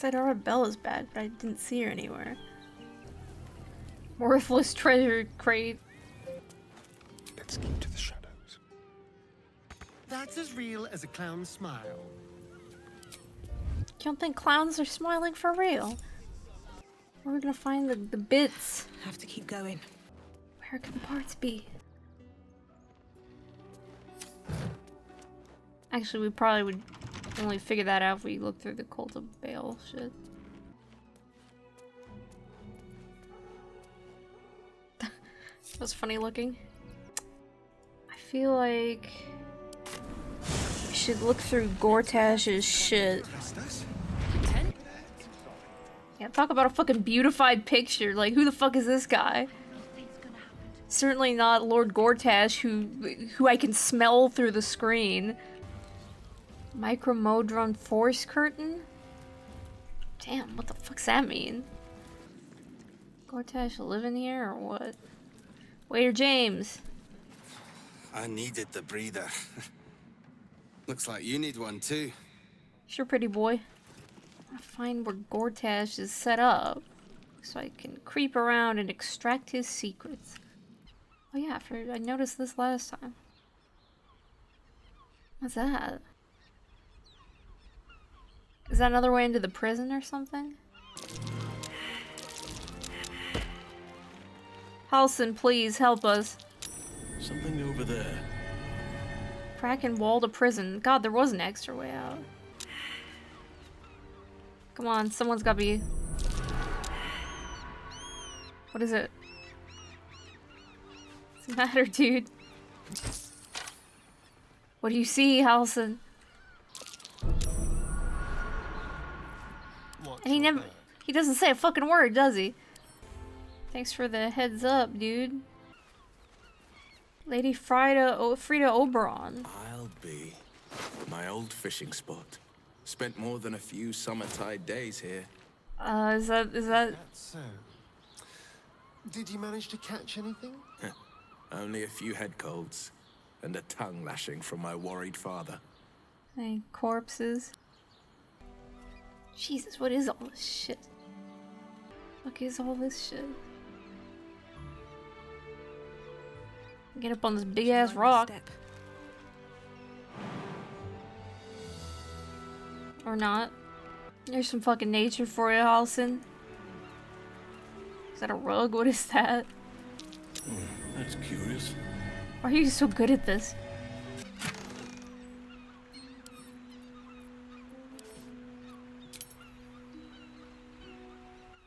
Said Arabella's bad, but I didn't see her anywhere. Worthless treasure crate. Let's keep to the shadows. That's as real as a clown's smile. You don't think clowns are smiling for real? Where are we gonna find the bits? Have to keep going. Where can the parts be? Actually, we probably would only figure that out if we look through the Cult of Bale shit. That was funny looking. I feel like we should look through Gortash's shit. Yeah, talk about a fucking beautified picture. Like, who the fuck is this guy? Certainly not Lord Gortash, who I can smell through the screen. Micromodron force curtain? Damn, what the fuck's that mean? Gortash living here or what? Waiter James. I needed the breather. Looks like you need one too. Sure, pretty boy. I wanna find where Gortash is set up so I can creep around and extract his secrets. Oh yeah, I noticed this last time. What's that? Is that another way into the prison or something? Halsin, please help us. Something over there. Kraken wall to prison. God, there was an extra way out. Come on, someone's gotta be... What is it? What's the matter, dude? What do you see, Halsin? And he doesn't say a fucking word, does he? Thanks for the heads up, dude. Lady Frida Oberon. I'll be. My old fishing spot. Spent more than a few summertide days here. Is that... That's so. Did you manage to catch anything? Only a few head colds. And a tongue lashing from my worried father. Any corpses? Jesus, what is all this shit? What is all this shit? Get up on this big ass rock. Or not. There's some fucking nature for you, Halsin. Is that a rug? What is that? That's curious. Why are you so good at this?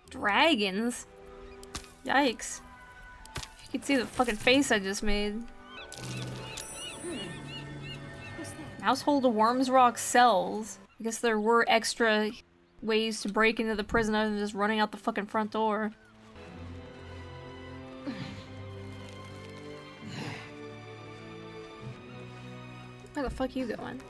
Dragons? Yikes. You can see the fucking face I just made. Household of Worms Rock cells. I guess there were extra ways to break into the prison other than just running out the fucking front door. Where the fuck you going?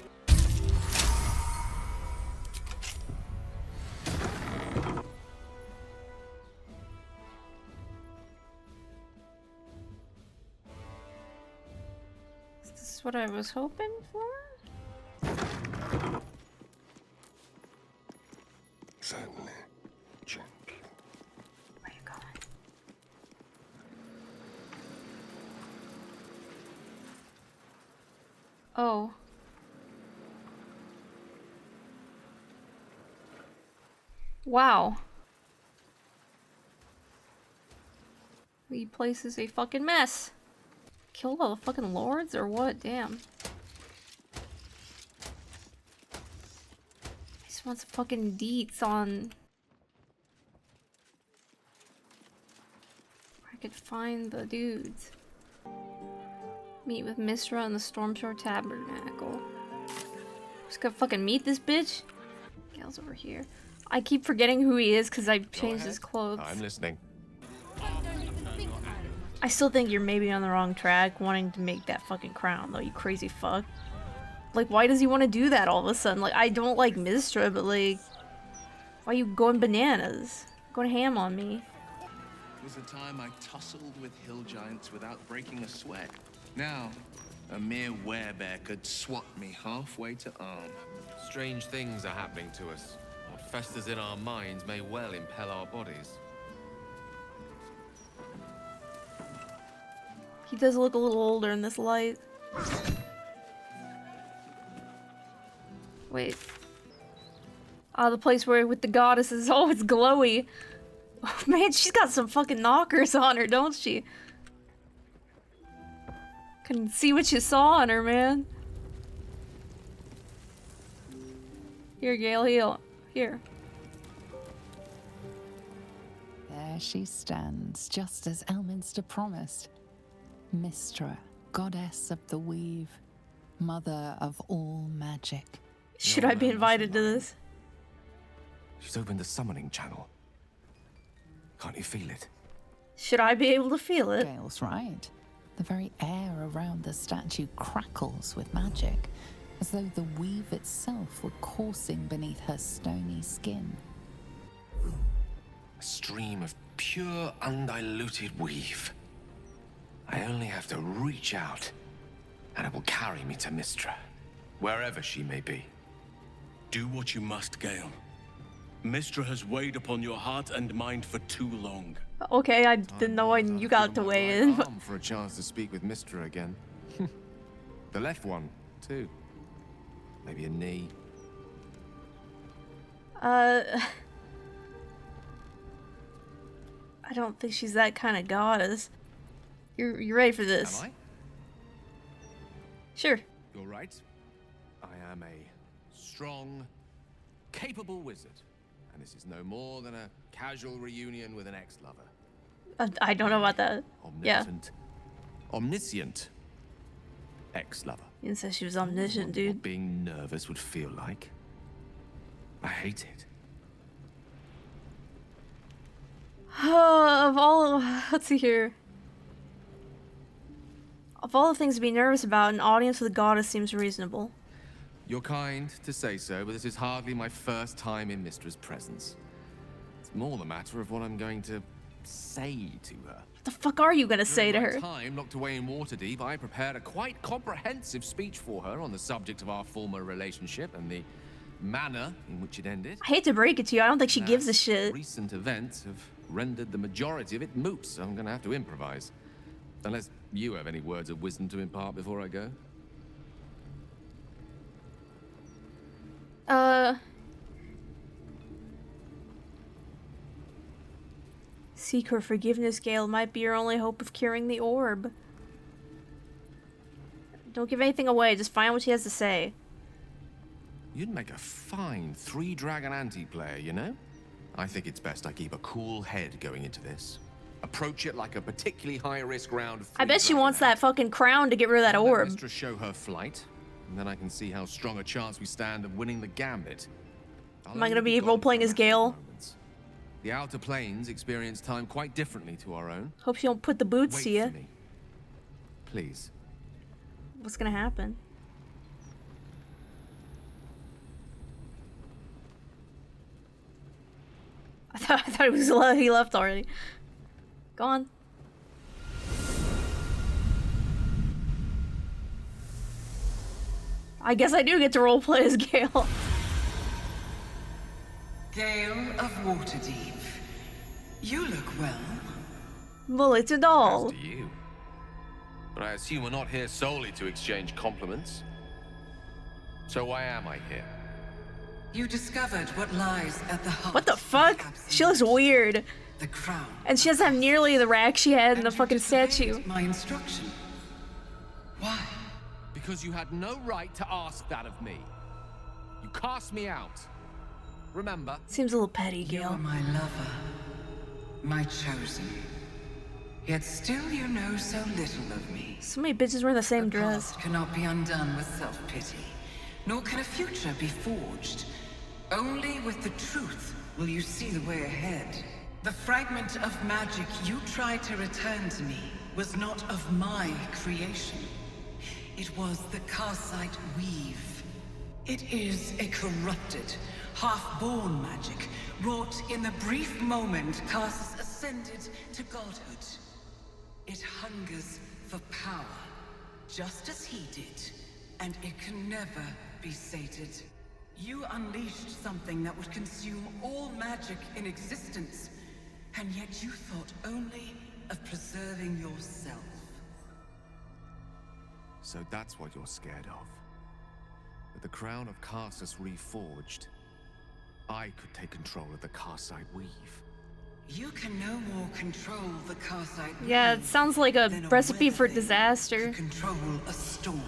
Is this what I was hoping for? Certainly. Gently. Where are you going? Oh. Wow. The place is a fucking mess. Killed all the fucking lords or what? Damn. I just want some fucking deets on where I could find the dudes. Meet with Mystra in the Stormshore Tabernacle. Just gonna fucking meet this bitch? Gale's over here. I keep forgetting who he is because I changed his clothes. I'm listening. I still think you're maybe on the wrong track wanting to make that fucking crown though, you crazy fuck. Like, why does he want to do that all of a sudden? Like, I don't like Mystra, but like, why are you going bananas? Going ham on me. It was a time I tussled with hill giants without breaking a sweat. Now, a mere werebear could swat me halfway to arm. Strange things are happening to us. Not festers in our minds may well impel our bodies. He does look a little older in this light. Wait. Ah, the place where with the goddesses. Oh, it's glowy. Oh, man, she's got some fucking knockers on her, don't she? Couldn't see what you saw on her, man. Here, Gale, heal. Here. There she stands, just as Elminster promised. Mystra, goddess of the weave, mother of all magic. Should I be invited to this? She's opened the summoning channel. Can't you feel it? Should I be able to feel it? Gale's right. The very air around the statue crackles with magic, as though the weave itself were coursing beneath her stony skin. A stream of pure, undiluted weave. I only have to reach out, and it will carry me to Mystra, wherever she may be. Do what you must, Gale. Mystra has weighed upon your heart and mind for too long. Okay, I didn't know when you got to weigh in. Arm for a chance to speak with Mystra again. The left one, too. Maybe a knee. I don't think she's that kind of goddess. You ready for this? Am I? Sure. You're right. I am a strong, capable wizard. And this is no more than a casual reunion with an ex-lover. I don't know about that. Omniscient ex-lover. You didn't say she was omniscient, What dude. being nervous would feel like. I hate it. Of all, let's see here. Of all the things to be nervous about, an audience with a goddess seems reasonable. You're kind to say so, but this is hardly my first time in Mystra's presence. It's more the matter of what I'm going to say to her. What the fuck are you gonna say to During her? my time locked away in Waterdeep, I prepared a quite comprehensive speech for her on the subject of our former relationship and the manner in which it ended. I hate to break it to you, I don't think she And gives a as shit. Recent events have rendered the majority of it moot, so I'm going to have to improvise. Unless you have any words of wisdom to impart before I go. Seek her forgiveness, Gale. Might be your only hope of curing the orb. Don't give anything away, just find what she has to say. You'd make a fine three-dragon anti-player, you know? I think it's best I keep a cool head going into this. Approach it like a particularly high-risk round of I bet she three-dragon wants that fucking crown to get rid of that I'll let orb. Mystra show her flight, and then I can see how strong a chance we stand of winning the gambit. Am I gonna be role-playing as Gale? The outer planes experience time quite differently to our own. Hope she don't put the boots Wait to you. for me. Please. What's gonna happen? I thought he left already. Go on. I guess I do get to roleplay as Gale. Gale of Waterdeep. You look well. Well, it's a doll. As do you. But I assume we're not here solely to exchange compliments. So why am I here? You discovered what lies at the heart. What the fuck? She looks weird. The crown. And she doesn't have nearly the rack she had in the And you fucking disobeyed statue. My instruction. Why? Because you had no right to ask that of me. You cast me out. Remember? Seems a little petty, You are Gale. my lover. My chosen. Yet still you know so little of me. So many bitches wearing the same The dress. past cannot be undone with self-pity, nor can a future be forged. Only with the truth will you see the way ahead. The fragment of magic you tried to return to me was not of my creation. It was the Karsite weave. It is a corrupted, half-born magic, wrought in the brief moment Karsus ascended to godhood. It hungers for power, just as he did, and it can never be sated. You unleashed something that would consume all magic in existence, and yet you thought only of preserving yourself. So that's what you're scared of. With the crown of Karsus reforged, I could take control of the Karsite Weave. You can no more control the Karsite Yeah, it Weave sounds like a than recipe for weather vane disaster. could control a storm.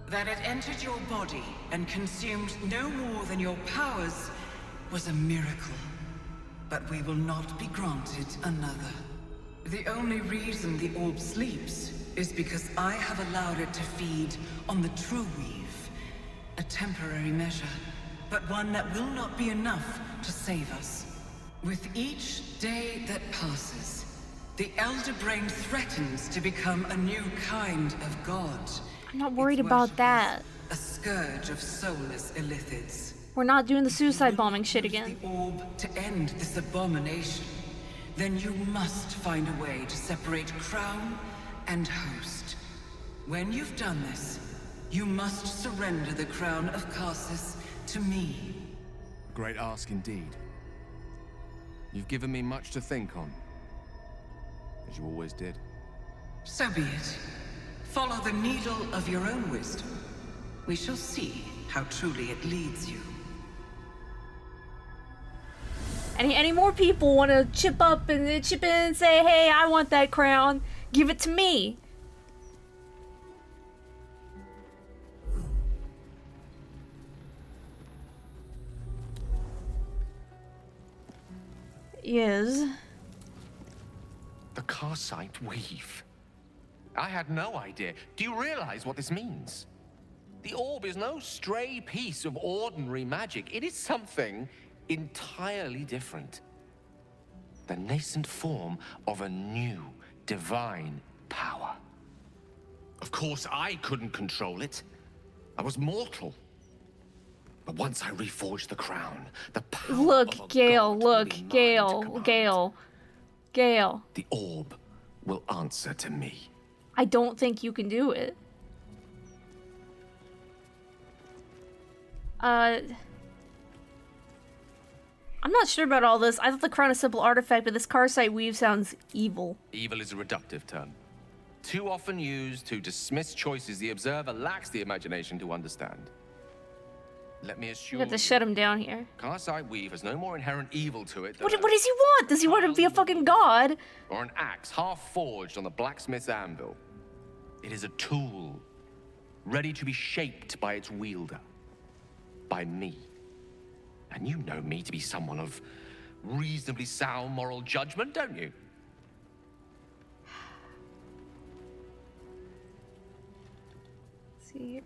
That it entered your body and consumed no more than your powers was a miracle. But we will not be granted another. The only reason the orb sleeps is because I have allowed it to feed on the true weave. A temporary measure, but one that will not be enough to save us. With each day that passes, the Elder Brain threatens to become a new kind of god. I'm not worried Its about worship that. is a scourge of soulless illithids. We're not doing the suicide bombing shit Use again. the orb to end this abomination. Then you must find a way to separate crown and host. When you've done this, you must surrender the crown of Karsus to me. A great ask indeed. You've given me much to think on, as you always did. So be it. Follow the needle of your own wisdom. We shall see how truly it leads you. Any more people want to chip in and say, hey, I want that crown. Give it to me. Yes. The Karsite Weave. I had no idea. Do you realize what this means? The orb is no stray piece of ordinary magic. It is something entirely different. The nascent form of a new divine power. Of course, I couldn't control it. I was mortal. But once I reforged the crown, the power of a Look, Gale, god look, will be mine to Gale, command. Gale. The orb will answer to me. I don't think you can do it. I'm not sure about all this. I thought the crown is a simple artifact, but this Karsite Weave sounds evil. Evil is a reductive term. Too often used to dismiss choices the observer lacks the imagination to understand. Let me assure You have to you, shut him down here. Karsite Weave has no more inherent evil to it than What does he want? Does he want to be a fucking god? or an axe half forged on the blacksmith's anvil. It is a tool, ready to be shaped by its wielder, by me. And you know me to be someone of reasonably sound moral judgment, don't you? Let's see here.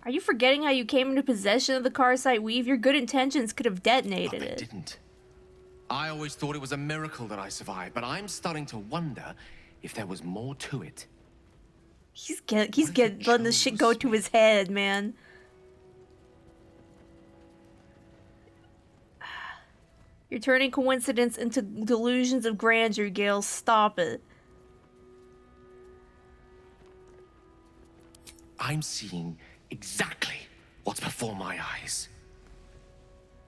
Are you forgetting how you came into possession of the Karsite Weave? Your good intentions could have detonated But they it. didn't. I always thought it was a miracle that I survived, but I'm starting to wonder if there was more to it. He's letting this shit go to his head, man. You're turning coincidence into delusions of grandeur, Gale. Stop it. I'm seeing exactly what's before my eyes.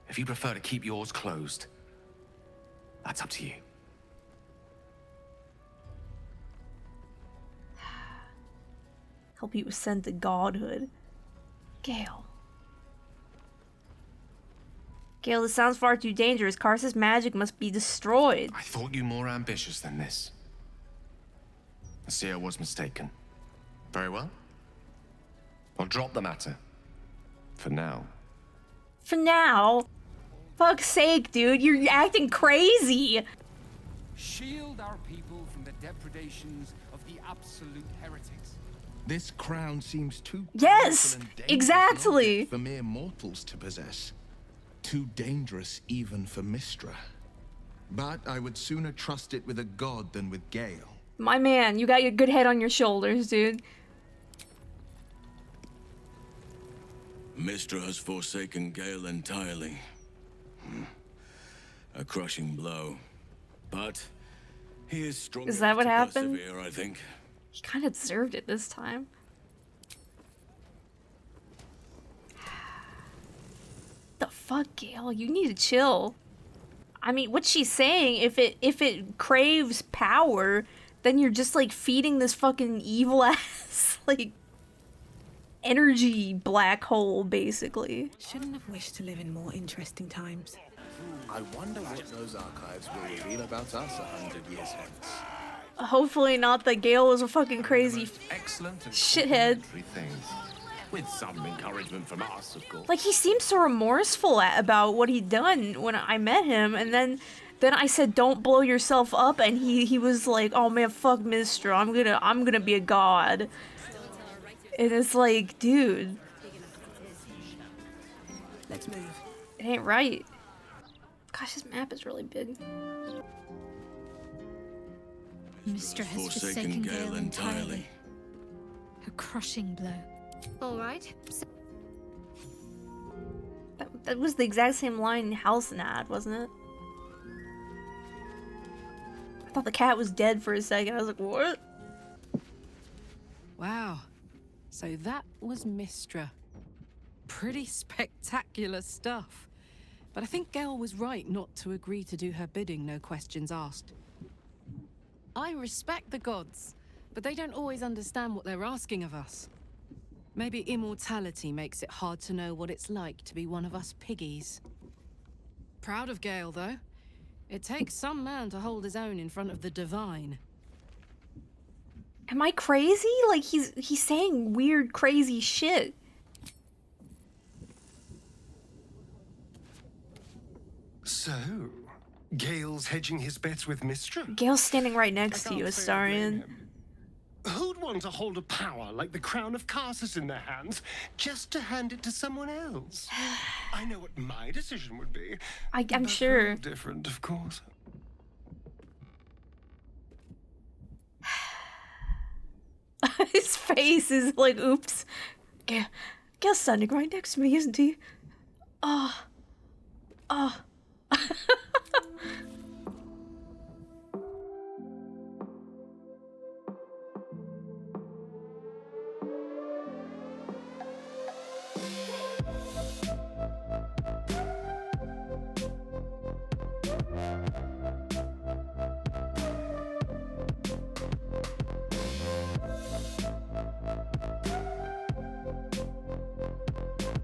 If you prefer to keep yours closed, that's up to you. Help you ascend to godhood. Gale. Gale, this sounds far too dangerous. Karsus' magic must be destroyed. I thought you more ambitious than this. I see I was mistaken. Very well. I'll drop the matter. For now. For now. Fuck's sake, dude. You're acting crazy. Shield our people from the depredations of the absolute heretics. This crown seems too Yes, powerful and dangerous exactly. an object for mere mortals to possess. Too dangerous even for Mystra. But I would sooner trust it with a god than with Gale. My man, you got your good head on your shoulders, dude. Mystra has forsaken Gale entirely. A crushing blow. But he is strong Is that enough what to happened? persevere, I think. He kind of deserved it this time. The fuck, Gale? You need to chill. I mean, what she's saying, if it craves power, then you're just like feeding this fucking evil ass like energy black hole, basically. Shouldn't have wished to live in more interesting times. I wonder what those archives will reveal about us 100 years hence. Hopefully not that Gale was a fucking crazy Excellent and shithead. complimentary things. With some encouragement from us, of course. Like, he seemed so remorseful about what he'd done when I met him, and then I said, "Don't blow yourself up," and he was like, "Oh man, fuck Mystra, I'm gonna be a god." And it's like, dude, Let's move. it ain't right. Gosh, this map is really big. Mystra has forsaken Gale entirely. A crushing blow. All right. That was the exact same line Halcyon had, wasn't it? I thought the cat was dead for a second. I was like, what? Wow. So that was Mystra. Pretty spectacular stuff. But I think Gale was right not to agree to do her bidding, no questions asked. I respect the gods, but they don't always understand what they're asking of us. Maybe immortality makes it hard to know what it's like to be one of us piggies. Proud of Gale, though. It takes some man to hold his own in front of the divine. Am I crazy? Like, he's saying weird, crazy shit. So, Gale's hedging his bets with Mystra? Gale's standing right next to you, Astarion. Who'd want to hold a power like the crown of Karsus in their hands just to hand it to someone else? I know what my decision would be. I'm sure. Different, of course. His face is like, oops. Gale's standing right next to me, isn't he? Oh.